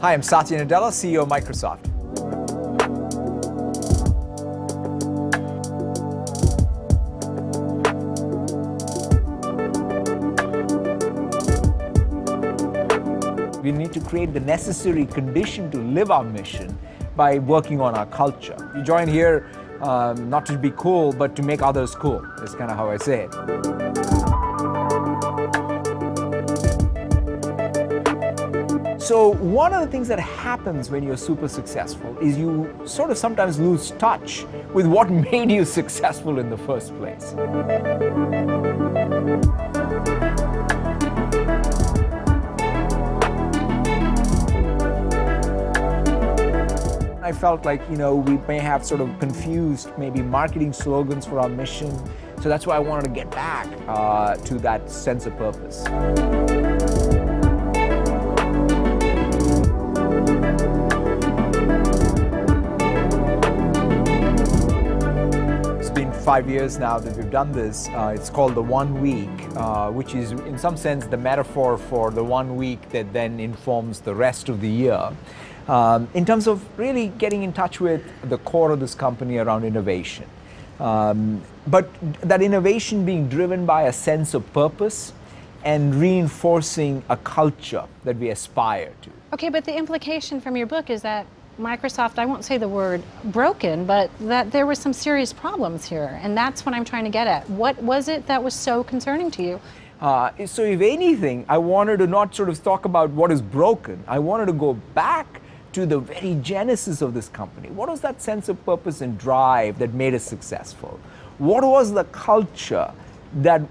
Hi, I'm Satya Nadella, CEO of Microsoft. We need to create the necessary condition to live our mission by working on our culture. You join here not to be cool, but to make others cool. That's kind of how I say it. So one of the things that happens when you're super successful is you sort of sometimes lose touch with what made you successful in the first place. I felt like, we may have sort of confused maybe marketing slogans for our mission. So that's why I wanted to get back to that sense of purpose. It's been 5 years now that we've done this. It's called the 1 week, which is in some sense the metaphor for the 1 week that then informs the rest of the year. In terms of really getting in touch with the core of this company around innovation. But that innovation being driven by a sense of purpose and reinforcing a culture that we aspire to. Okay, but the implication from your book is that Microsoft, I won't say the word broken, but that there were some serious problems here, and that's what I'm trying to get at. What was it that was so concerning to you? So if anything, I wanted to not sort of talk about what is broken. I wanted to go back to the very genesis of this company. What was that sense of purpose and drive that made us successful? What was the culture that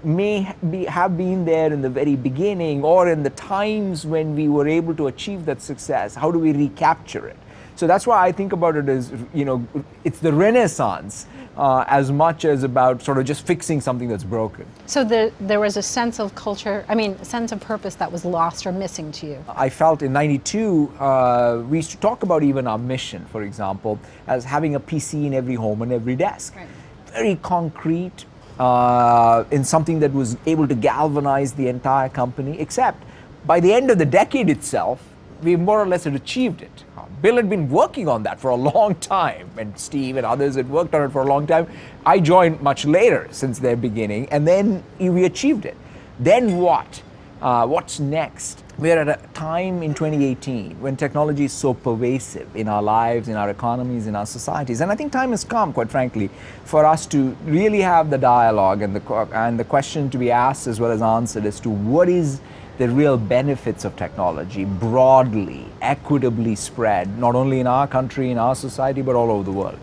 have been there in the very beginning or in the times when we were able to achieve that success? How do we recapture it? So that's why I think about it as, it's the Renaissance as much as about sort of just fixing something that's broken. So there was a sense of culture, sense of purpose that was lost or missing to you. I felt in '92, we used to talk about even our mission, for example, as having a PC in every home and every desk. Right. Very concrete, in something that was able to galvanize the entire company, except by the end of the decade itself, we more or less had achieved it. Bill had been working on that for a long time, and Steve and others had worked on it for a long time. I joined much later since their beginning, and then we achieved it. Then what? What's next? We're at a time in 2018 when technology is so pervasive in our lives, in our economies, in our societies. And I think time has come, quite frankly, for us to really have the dialogue and the question to be asked as well as answered as to what is the real benefits of technology broadly, equitably spread, not only in our country, in our society, but all over the world.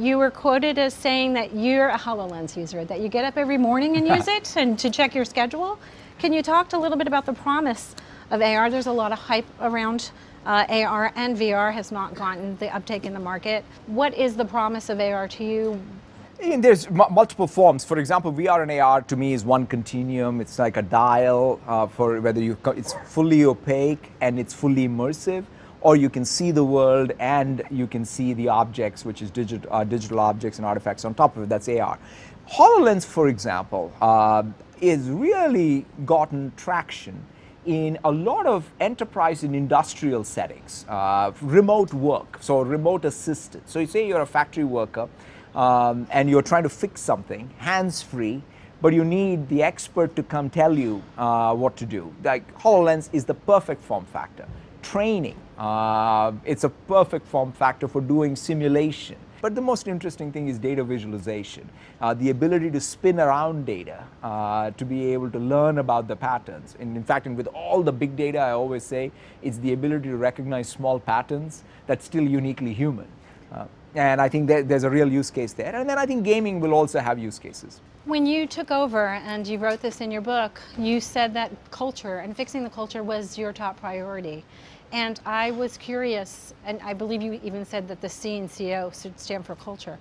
You were quoted as saying that you're a HoloLens user, that you get up every morning and use it and to check your schedule. Can you talk a little bit about the promise of AR? There's a lot of hype around AR, and VR has not gotten the uptake in the market. What is the promise of AR to you? There's multiple forms. For example, VR and AR to me is one continuum. It's like a dial for whether it's fully opaque and it's fully immersive, or you can see the world and you can see the objects, which is digital objects and artifacts on top of it. That's AR. HoloLens, for example, is really gotten traction in a lot of enterprise and industrial settings, remote work, so remote assistance. So you say you're a factory worker, and you're trying to fix something, hands-free, but you need the expert to come tell you what to do. Like HoloLens is the perfect form factor. Training, it's a perfect form factor for doing simulation. But the most interesting thing is data visualization, the ability to spin around data, to be able to learn about the patterns. And in fact, with all the big data, I always say, it's the ability to recognize small patterns that's still uniquely human. And I think there's a real use case there. And then I think gaming will also have use cases. When you took over, and you wrote this in your book, you said that culture and fixing the culture was your top priority. And I was curious, and I believe you even said that the C in CEO should stand for culture.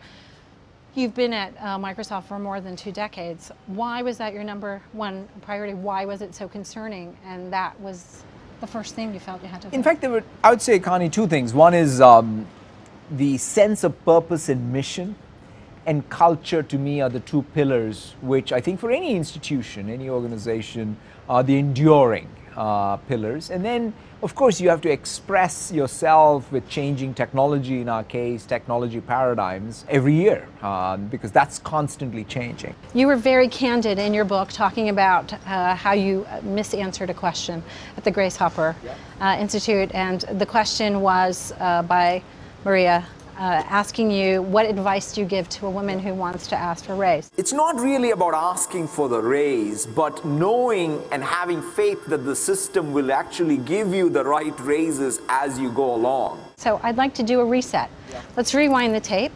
You've been at Microsoft for more than 2 decades. Why was that your number one priority? Why was it so concerning? And that was the first thing you felt you had to fix? In fact, I would say, Connie, 2 things. One is the sense of purpose and mission and culture to me are the 2 pillars which I think for any institution, any organization, are the enduring. pillars. And then, of course, you have to express yourself with changing technology, in our case, technology paradigms, every year, because that's constantly changing. You were very candid in your book talking about how you misanswered a question at the Grace Hopper Institute. And the question was by Maria, asking you, what advice do you give to a woman who wants to ask for a raise? It's not really about asking for the raise, but knowing and having faith that the system will actually give you the right raises as you go along. So I'd like to do a reset. Let's rewind the tape.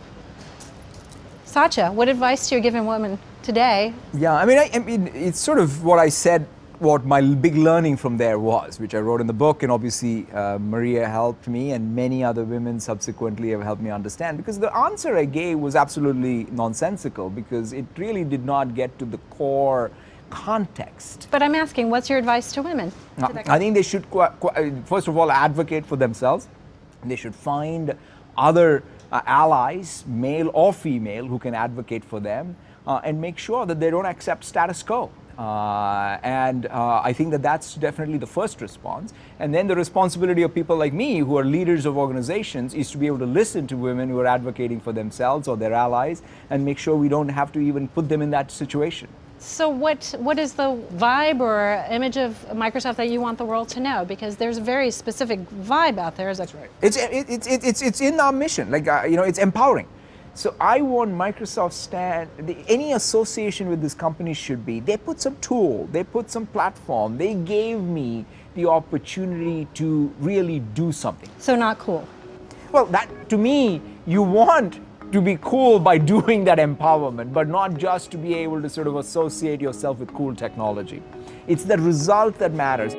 Satya, what advice do you give a woman today? Yeah, I mean, it's sort of what I said, what my big learning from there was, which I wrote in the book, and obviously Maria helped me, and many other women subsequently have helped me understand, because the answer I gave was absolutely nonsensical, because it really did not get to the core context. But I'm asking, what's your advice to women? I think they should, first of all, advocate for themselves. They should find other allies, male or female, who can advocate for them, and make sure that they don't accept status quo. I think that that's definitely the first response. And then the responsibility of people like me, who are leaders of organizations, is to be able to listen to women who are advocating for themselves or their allies, and make sure we don't have to even put them in that situation. So what is the vibe or image of Microsoft that you want the world to know? Because there's a very specific vibe out there. That's right. It's in our mission. Like it's empowering. So I want Microsoft any association with this company should be, they put some tool, they put some platform, they gave me the opportunity to really do something. So not cool. Well, that, to me, you want to be cool by doing that empowerment, but not just to be able to sort of associate yourself with cool technology. It's the result that matters.